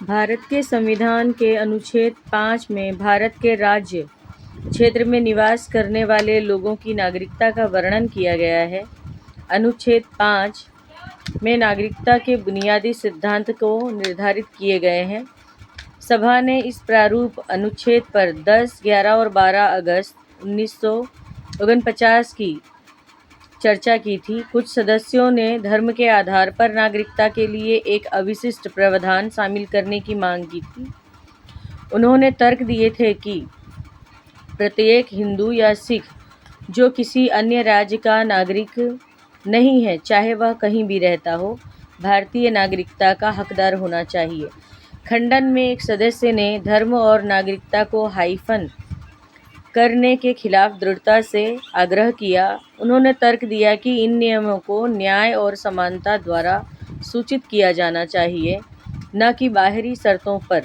भारत के संविधान के अनुच्छेद 5 में भारत के राज्य क्षेत्र में निवास करने वाले लोगों की नागरिकता का वर्णन किया गया है। अनुच्छेद 5 में नागरिकता के बुनियादी सिद्धांत को निर्धारित किए गए हैं। सभा ने इस प्रारूप अनुच्छेद पर 10, 11 और 12 अगस्त 1949 की चर्चा की थी। कुछ सदस्यों ने धर्म के आधार पर नागरिकता के लिए एक अविशिष्ट प्रावधान शामिल करने की मांग की थी। उन्होंने तर्क दिए थे कि प्रत्येक हिंदू या सिख जो किसी अन्य राज्य का नागरिक नहीं है, चाहे वह कहीं भी रहता हो, भारतीय नागरिकता का हकदार होना चाहिए। खंडन में एक सदस्य ने धर्म और नागरिकता को हाइफन करने के खिलाफ दृढ़ता से आग्रह किया। उन्होंने तर्क दिया कि इन नियमों को न्याय और समानता द्वारा सूचित किया जाना चाहिए, न कि बाहरी शर्तों पर।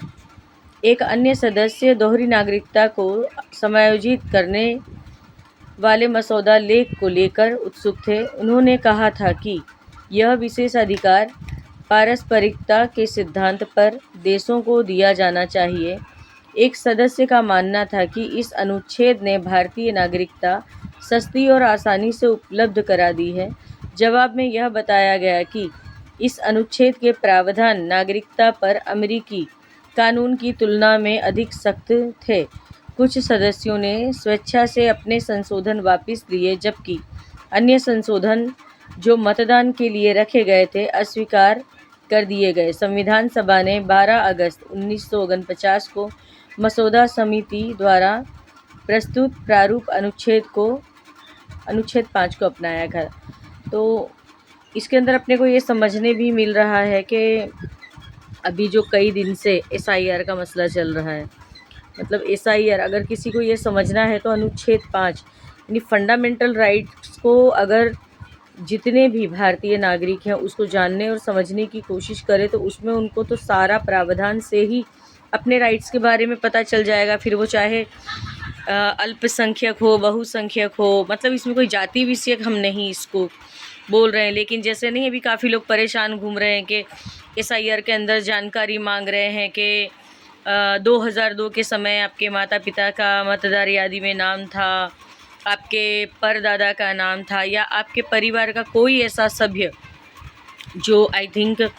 एक अन्य सदस्य दोहरी नागरिकता को समायोजित करने वाले मसौदा लेख को लेकर उत्सुक थे। उन्होंने कहा था कि यह विशेष अधिकार पारस्परिकता के सिद्धांत पर देशों को दिया जाना चाहिए। एक सदस्य का मानना था कि इस अनुच्छेद ने भारतीय नागरिकता सस्ती और आसानी से उपलब्ध करा दी है। जवाब में यह बताया गया कि इस अनुच्छेद के प्रावधान नागरिकता पर अमेरिकी कानून की तुलना में अधिक सख्त थे। कुछ सदस्यों ने स्वेच्छा से अपने संशोधन वापस लिए, जबकि अन्य संशोधन जो मतदान के लिए रखे गए थे अस्वीकार कर दिए गए। संविधान सभा ने 12 अगस्त 1949 को मसौदा समिति द्वारा प्रस्तुत प्रारूप अनुच्छेद 5 को अपनाया था। तो इसके अंदर अपने को ये समझने भी मिल रहा है कि अभी जो कई दिन से SIR का मसला चल रहा है, मतलब SIR अगर किसी को ये समझना है तो अनुच्छेद 5 यानी फंडामेंटल राइट्स को अगर जितने भी भारतीय नागरिक हैं उसको जानने और समझने की कोशिश करें तो उसमें उनको तो सारा प्रावधान से ही अपने राइट्स के बारे में पता चल जाएगा। फिर वो चाहे अल्पसंख्यक हो, बहुसंख्यक हो, मतलब इसमें कोई जाति विषयक हम नहीं इसको बोल रहे हैं। लेकिन जैसे नहीं, अभी काफ़ी लोग परेशान घूम रहे हैं कि SIR के अंदर जानकारी मांग रहे हैं कि 2002 के समय आपके माता पिता का मतदार यादी में नाम था, आपके परदादा का नाम था, या आपके परिवार का कोई ऐसा सभ्य जो आई थिंक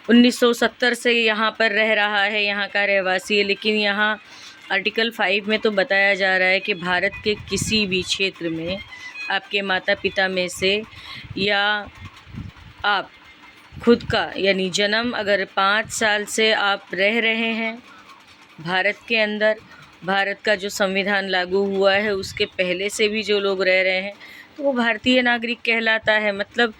1970 से यहाँ पर रह रहा है, यहाँ का रहवासी है। लेकिन यहाँ आर्टिकल 5 में तो बताया जा रहा है कि भारत के किसी भी क्षेत्र में आपके माता पिता में से या आप खुद का यानी जन्म अगर 5 साल से आप रह रहे हैं भारत के अंदर, भारत का जो संविधान लागू हुआ है उसके पहले से भी जो लोग रह रहे हैं, तो वो भारतीय नागरिक कहलाता है। मतलब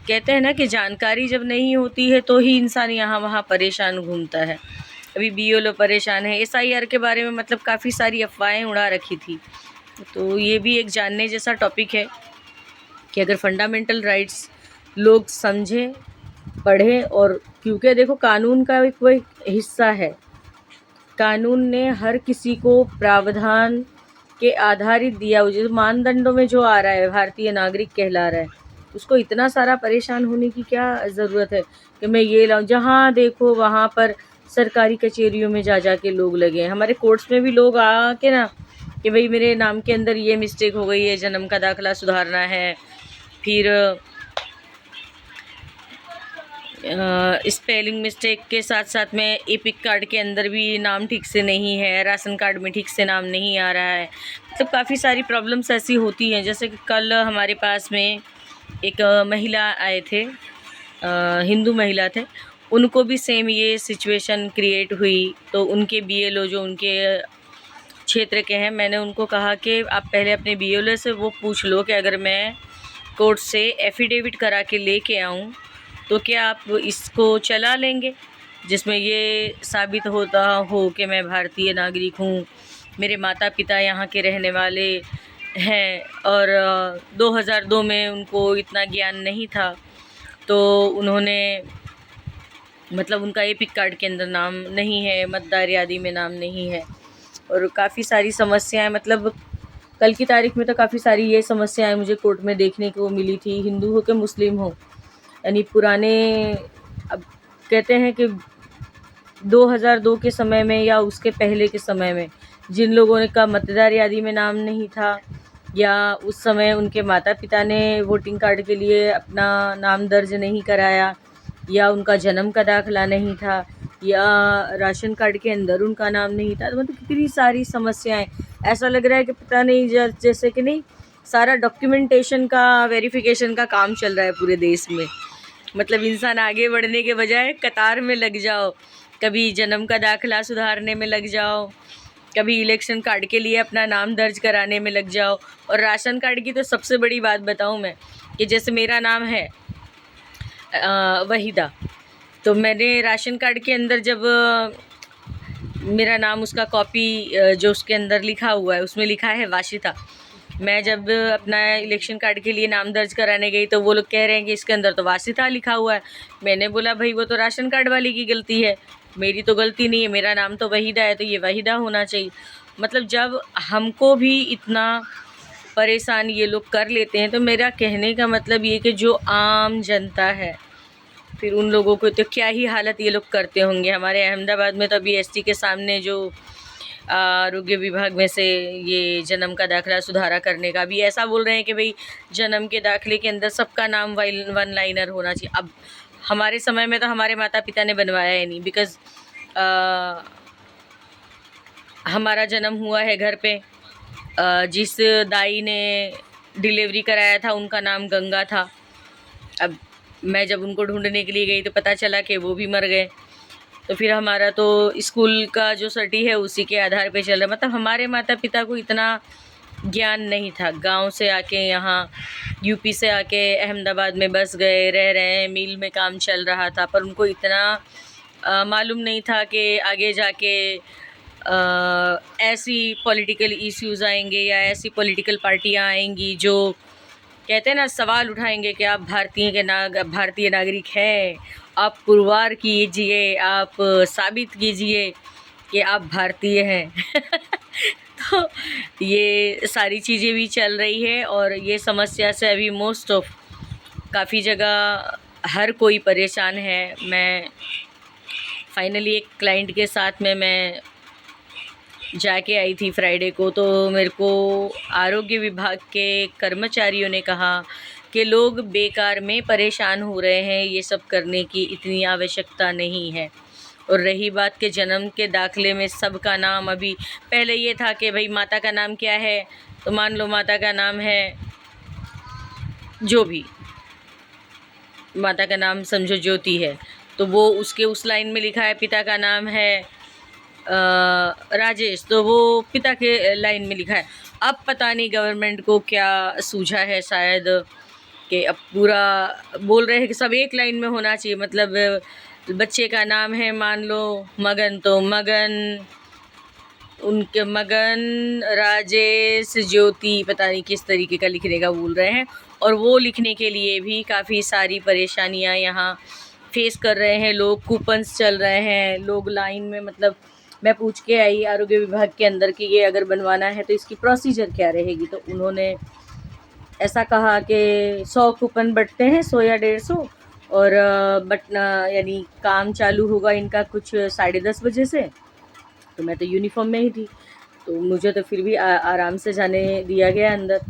कहते हैं ना कि जानकारी जब नहीं होती है तो ही इंसान यहाँ वहाँ परेशान घूमता है। अभी BLO परेशान है SIR के बारे में, मतलब काफ़ी सारी अफवाहें उड़ा रखी थी। तो ये भी एक जानने जैसा टॉपिक है कि अगर फंडामेंटल राइट्स लोग समझें, पढ़ें, और क्योंकि देखो कानून का एक वो हिस्सा है, कानून ने हर किसी को प्रावधान के आधारित दिया। जो मानदंडों में जो आ रहा है भारतीय नागरिक कहला रहा है, उसको इतना सारा परेशान होने की क्या ज़रूरत है कि मैं ये लाऊं। जहाँ देखो वहाँ पर सरकारी कचहरियों में जा के लोग लगे हैं। हमारे कोर्ट्स में भी लोग आ के ना कि भाई मेरे नाम के अंदर ये मिस्टेक हो गई है, जन्म का दाखला सुधारना है, फिर स्पेलिंग मिस्टेक के साथ साथ में एपिक कार्ड के अंदर भी नाम ठीक से नहीं है, राशन कार्ड में ठीक से नाम नहीं आ रहा है। मतलब काफ़ी सारी प्रॉब्लम्स ऐसी होती हैं। जैसे कि कल हमारे पास में एक महिला आए थे, हिंदू महिला थे, उनको भी सेम ये सिचुएशन क्रिएट हुई। तो उनके BLO जो उनके क्षेत्र के हैं, मैंने उनको कहा कि आप पहले अपने BLO से वो पूछ लो कि अगर मैं कोर्ट से एफिडेविट करा के लेके आऊँ तो क्या आप इसको चला लेंगे, जिसमें ये साबित होता हो कि मैं भारतीय नागरिक हूँ, मेरे माता पिता यहाँ के रहने वाले हैं, और 2002 में उनको इतना ज्ञान नहीं था तो उन्होंने मतलब उनका एपिक कार्ड के अंदर नाम नहीं है, मतदार यादी में नाम नहीं है, और काफ़ी सारी समस्याएं। मतलब कल की तारीख में तो काफ़ी सारी ये समस्याएं मुझे कोर्ट में देखने को मिली थी, हिंदू हो के मुस्लिम हो। यानी पुराने, अब कहते हैं कि 2002 के समय में या उसके पहले के समय में जिन लोगों ने का मतदार यादी में नाम नहीं था, या उस समय उनके माता पिता ने वोटिंग कार्ड के लिए अपना नाम दर्ज नहीं कराया, या उनका जन्म का दाखला नहीं था, या राशन कार्ड के अंदर उनका नाम नहीं था, तो मतलब कितनी सारी समस्याएं। ऐसा लग रहा है कि पता नहीं जैसे कि नहीं सारा डॉक्यूमेंटेशन का वेरिफिकेशन का काम चल रहा है पूरे देश में। मतलब इंसान आगे बढ़ने के बजाय कतार में लग जाओ, कभी जन्म का दाखला सुधारने में लग जाओ, कभी इलेक्शन कार्ड के लिए अपना नाम दर्ज कराने में लग जाओ। और राशन कार्ड की तो सबसे बड़ी बात बताऊं मैं, कि जैसे मेरा नाम है वहीदा, तो मैंने राशन कार्ड के अंदर जब मेरा नाम उसका कॉपी जो उसके अंदर लिखा हुआ है उसमें लिखा है वाशिता, मैं जब अपना इलेक्शन कार्ड के लिए नाम दर्ज कराने गई तो वो लोग कह रहे हैं कि इसके अंदर तो वाशिता लिखा हुआ है। मैंने बोला भाई वो तो राशन कार्ड वाली की गलती है, मेरी तो गलती नहीं है, मेरा नाम तो वहीदा है, तो ये वहीदा होना चाहिए। मतलब जब हमको भी इतना परेशान ये लोग कर लेते हैं, तो मेरा कहने का मतलब ये कि जो आम जनता है फिर उन लोगों को तो क्या ही हालत ये लोग करते होंगे। हमारे अहमदाबाद में तो अभी एसटी के सामने जो आरोग्य विभाग में से ये जन्म का दाखला सुधारा करने का भी ऐसा बोल रहे हैं कि भाई जन्म के दाखले के अंदर सबका नाम वन लाइनर होना चाहिए। अब हमारे समय में तो हमारे माता पिता ने बनवाया ही नहीं, बिकॉज़ हमारा जन्म हुआ है घर पे, जिस दाई ने डिलीवरी कराया था उनका नाम गंगा था। अब मैं जब उनको ढूंढने के लिए गई तो पता चला कि वो भी मर गए, तो फिर हमारा तो स्कूल का जो सर्टी है उसी के आधार पे चल रहा है। मतलब हमारे माता पिता को इतना ज्ञान नहीं था, गांव से आके यहाँ यूपी से आके अहमदाबाद में बस गए, रह रहे हैं, मिल में काम चल रहा था, पर उनको इतना मालूम नहीं था कि आगे जाके ऐसी पॉलिटिकल इश्यूज़ आएंगे या ऐसी पॉलिटिकल पार्टियाँ आएंगी जो कहते हैं ना सवाल उठाएंगे कि आप भारतीय नागरिक हैं, आप पुरवार कीजिए, आप साबित कीजिए कि आप भारतीय हैं। तो ये सारी चीज़ें भी चल रही है, और ये समस्या से अभी मोस्ट ऑफ काफ़ी जगह हर कोई परेशान है। मैं फाइनली एक क्लाइंट के साथ में मैं जाके आई थी फ्राइडे को, तो मेरे को आरोग्य विभाग के कर्मचारियों ने कहा कि लोग बेकार में परेशान हो रहे हैं, ये सब करने की इतनी आवश्यकता नहीं है। और रही बात के जन्म के दाखले में सबका नाम, अभी पहले ये था कि भाई माता का नाम क्या है, तो मान लो माता का नाम है जो भी, माता का नाम समझो ज्योति है, तो वो उसके उस लाइन में लिखा है पिता का नाम है राजेश, तो वो पिता के लाइन में लिखा है। अब पता नहीं गवर्नमेंट को क्या सूझा है शायद, कि अब पूरा बोल रहे हैं कि सब एक लाइन में होना चाहिए। मतलब बच्चे का नाम है मान लो मगन, तो मगन, उनके मगन राजेश ज्योति, पता नहीं किस तरीके का लिखने का बोल रहे हैं। और वो लिखने के लिए भी काफ़ी सारी परेशानियां यहाँ फेस कर रहे हैं लोग। कूपन्स चल रहे हैं, लोग लाइन में, मतलब मैं पूछ के आई आरोग्य विभाग के अंदर कि ये अगर बनवाना है तो इसकी प्रोसीजर क्या रहेगी, तो उन्होंने ऐसा कहा कि 100 कूपन बटते हैं, 100 या 150, और बटना यानी काम चालू होगा इनका कुछ 10:30 बजे से। तो मैं तो यूनिफॉर्म में ही थी, तो मुझे तो फिर भी आराम से जाने दिया गया अंदर।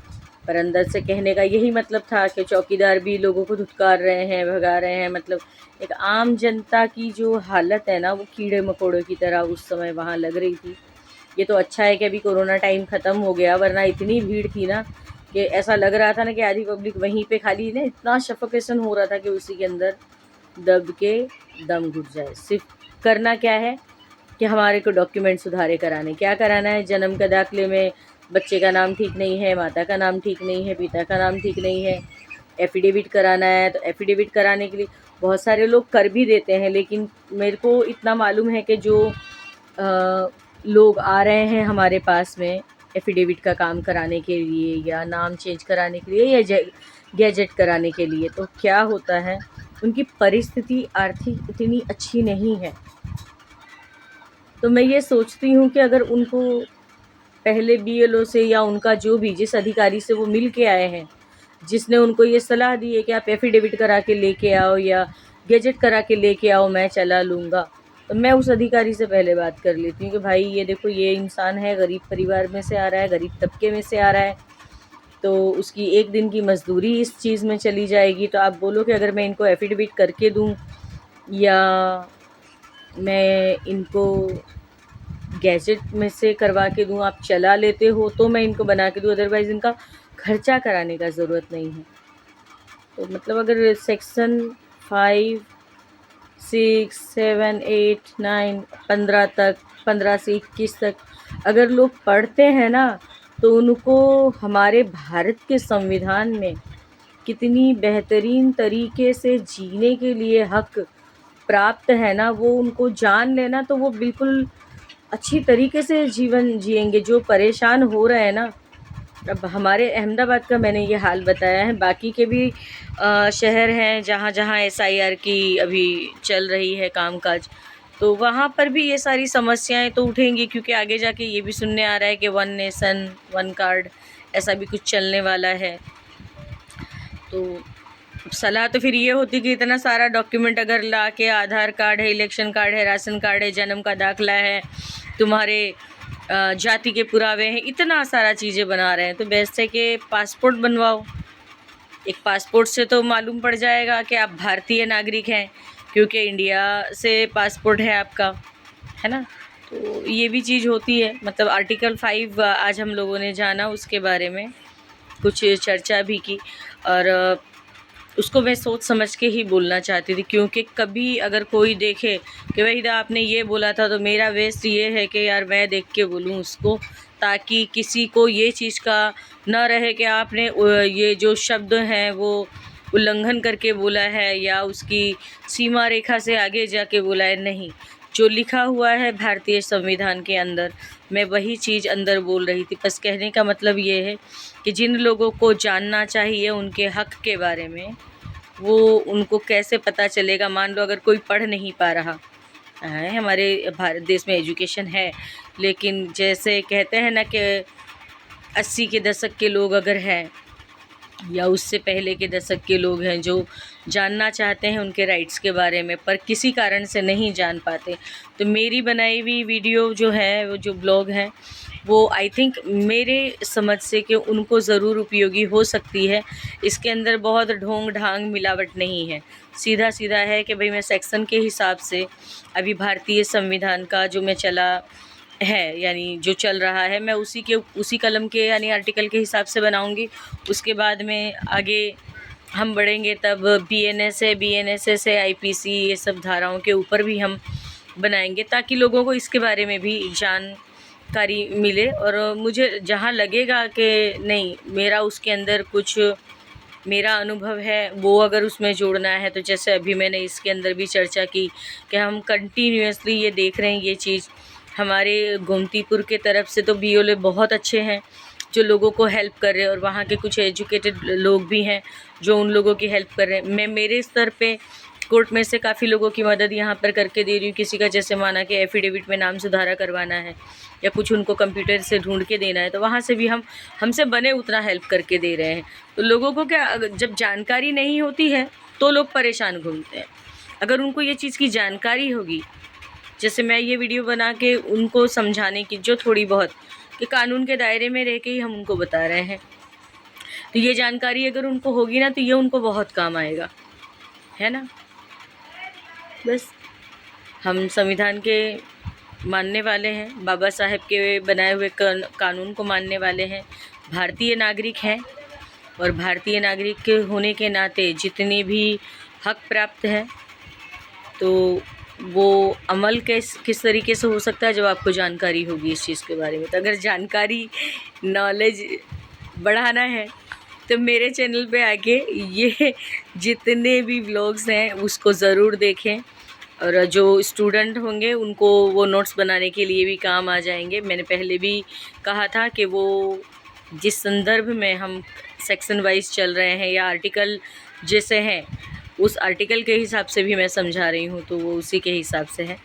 पर अंदर से कहने का यही मतलब था कि चौकीदार भी लोगों को धुतकार रहे हैं, भगा रहे हैं। मतलब एक आम जनता की जो हालत है ना, वो कीड़े मकोड़ों की तरह उस समय वहाँ लग रही थी। ये तो अच्छा है कि अभी कोरोना टाइम ख़त्म हो गया, वरना इतनी भीड़ थी ना कि ऐसा लग रहा था ना कि आधी पब्लिक वहीं पे खाली ना, इतना सफोकेशन हो रहा था कि उसी के अंदर दब के दम घुट जाए। सिर्फ करना क्या है कि हमारे को डॉक्यूमेंट सुधारे कराने, क्या कराना है, जन्म के दाखले में बच्चे का नाम ठीक नहीं है, माता का नाम ठीक नहीं है, पिता का नाम ठीक नहीं है, एफिडेविट कराना है। तो एफिडेविट कराने के लिए बहुत सारे लोग कर भी देते हैं, लेकिन मेरे को इतना मालूम है कि जो लोग आ रहे हैं हमारे पास में एफिडेविट का काम कराने के लिए, या नाम चेंज कराने के लिए, या गैजेट कराने के लिए, तो क्या होता है उनकी परिस्थिति आर्थिक इतनी अच्छी नहीं है। तो मैं ये सोचती हूँ कि अगर उनको पहले बीएलओ से, या उनका जो भी जिस अधिकारी से वो मिल के आए हैं, जिसने उनको ये सलाह दी है कि आप एफिडेविट करा के लेके आओ या गैजेट करा के लेके आओ, मैं चला लूँगा, तो मैं उस अधिकारी से पहले बात कर लेती हूँ कि भाई ये देखो, ये इंसान है, गरीब परिवार में से आ रहा है, गरीब तबके में से आ रहा है, तो उसकी एक दिन की मजदूरी इस चीज़ में चली जाएगी। तो आप बोलो कि अगर मैं इनको एफिडेविट करके दूँ या मैं इनको गैजेट में से करवा के दूँ, आप चला लेते हो तो मैं इनको बना के दूँ, अदरवाइज़ इनका खर्चा कराने का ज़रूरत नहीं है। तो मतलब अगर सेक्शन 5, 6, 7, 8, 9, 15 तक, 15 से 21 तक अगर लोग पढ़ते हैं ना, तो उनको हमारे भारत के संविधान में कितनी बेहतरीन तरीके से जीने के लिए हक प्राप्त है ना, वो उनको जान लेना, तो वो बिल्कुल अच्छी तरीके से जीवन जिएंगे। जो परेशान हो रहे हैं ना, अब हमारे अहमदाबाद का मैंने ये हाल बताया है, बाकी के भी शहर हैं जहाँ जहाँ SIR की अभी चल रही है कामकाज, तो वहाँ पर भी ये सारी समस्याएं तो उठेंगी, क्योंकि आगे जाके ये भी सुनने आ रहा है कि 1 नेशन 1 कार्ड ऐसा भी कुछ चलने वाला है। तो सलाह तो फिर ये होती कि इतना सारा डॉक्यूमेंट अगर ला के, आधार कार्ड है, इलेक्शन कार्ड है, राशन कार्ड है, जन्म का दाखला है, तुम्हारे जाति के पुरावे हैं, इतना सारा चीज़ें बना रहे हैं, तो बेस्ट है कि पासपोर्ट बनवाओ। एक पासपोर्ट से तो मालूम पड़ जाएगा कि आप भारतीय नागरिक हैं, क्योंकि इंडिया से पासपोर्ट है आपका, है ना। तो ये भी चीज़ होती है। मतलब आर्टिकल 5 आज हम लोगों ने जाना, उसके बारे में कुछ चर्चा भी की, और उसको मैं सोच समझ के ही बोलना चाहती थी, क्योंकि कभी अगर कोई देखे कि वही आपने ये बोला था, तो मेरा वेस्ट ये है कि यार मैं देख के बोलूँ उसको, ताकि किसी को ये चीज़ का ना रहे कि आपने ये जो शब्द हैं वो उल्लंघन करके बोला है या उसकी सीमा रेखा से आगे जाके बोला है। नहीं, जो लिखा हुआ है भारतीय संविधान के अंदर, मैं वही चीज़ अंदर बोल रही थी। बस कहने का मतलब ये है कि जिन लोगों को जानना चाहिए उनके हक के बारे में, वो उनको कैसे पता चलेगा। मान लो अगर कोई पढ़ नहीं पा रहा है, हमारे भारत देश में एजुकेशन है, लेकिन जैसे कहते हैं ना कि 80 के दशक के लोग अगर हैं या उससे पहले के दशक के लोग हैं जो जानना चाहते हैं उनके राइट्स के बारे में, पर किसी कारण से नहीं जान पाते, तो मेरी बनाई हुई वीडियो जो है, वो जो ब्लॉग है, वो आई थिंक मेरे समझ से कि उनको ज़रूर उपयोगी हो सकती है। इसके अंदर बहुत ढोंग ढांग मिलावट नहीं है, सीधा सीधा है कि भाई मैं सेक्शन के हिसाब से अभी भारतीय संविधान का जो मैं चला है, यानी जो चल रहा है, मैं उसी कलम के यानी आर्टिकल के हिसाब से बनाऊंगी। उसके बाद में आगे हम बढ़ेंगे तब BNS है, BNSS है, IPC, ये सब धाराओं के ऊपर भी हम बनाएंगे, ताकि लोगों को इसके बारे में भी जानकारी मिले। और मुझे जहाँ लगेगा कि नहीं, मेरा उसके अंदर कुछ मेरा अनुभव है वो अगर उसमें जोड़ना है, तो जैसे अभी मैंने इसके अंदर भी चर्चा की कि हम कंटिन्यूसली ये देख रहे हैं ये चीज़। हमारे गोमतीपुर के तरफ से तो BOL बहुत अच्छे हैं जो लोगों को हेल्प कर रहे हैं, और वहाँ के कुछ एजुकेटेड लोग भी हैं जो उन लोगों की हेल्प कर रहे हैं। मैं मेरे स्तर पे कोर्ट में से काफ़ी लोगों की मदद यहाँ पर करके दे रही हूँ। किसी का जैसे माना कि एफिडेविट में नाम सुधारा करवाना है या कुछ उनको कंप्यूटर से ढूंढ के देना है, तो वहाँ से भी हमसे बने उतना हेल्प करके दे रहे हैं। तो लोगों को क्या, जब जानकारी नहीं होती है तो लोग परेशान घूमते हैं। अगर उनको ये चीज़ की जानकारी होगी, जैसे मैं ये वीडियो बना के उनको समझाने की जो थोड़ी बहुत कि कानून के दायरे में रह के ही हम उनको बता रहे हैं, तो ये जानकारी अगर उनको होगी ना, तो ये उनको बहुत काम आएगा, है ना। बस हम संविधान के मानने वाले हैं, बाबा साहेब के बनाए हुए कानून को मानने वाले हैं, भारतीय नागरिक हैं, और भारतीय नागरिक के होने के नाते जितने भी हक प्राप्त हैं, तो वो अमल किस तरीके से हो सकता है जब आपको जानकारी होगी इस चीज़ के बारे में। तो अगर जानकारी, नॉलेज बढ़ाना है तो मेरे चैनल पे आके ये जितने भी व्लॉग्स हैं उसको ज़रूर देखें, और जो स्टूडेंट होंगे उनको वो नोट्स बनाने के लिए भी काम आ जाएंगे। मैंने पहले भी कहा था कि वो जिस संदर्भ में हम सेक्शन वाइज चल रहे हैं या आर्टिकल जैसे हैं, उस आर्टिकल के हिसाब से भी मैं समझा रही हूँ, तो वो उसी के हिसाब से है।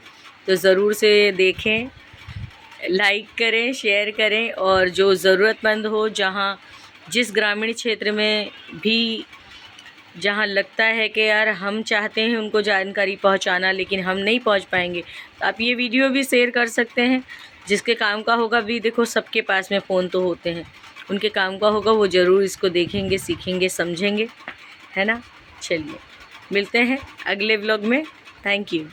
तो ज़रूर से देखें, लाइक करें, शेयर करें, और जो ज़रूरतमंद हो, जहाँ जिस ग्रामीण क्षेत्र में भी जहाँ लगता है कि यार हम चाहते हैं उनको जानकारी पहुँचाना लेकिन हम नहीं पहुँच पाएंगे, तो आप ये वीडियो भी शेयर कर सकते हैं। जिसके काम का होगा भी, देखो सबके पास में फ़ोन तो होते हैं, उनके काम का होगा वो ज़रूर इसको देखेंगे, सीखेंगे, समझेंगे, है ना। चलिए मिलते हैं अगले व्लॉग में। Thank you.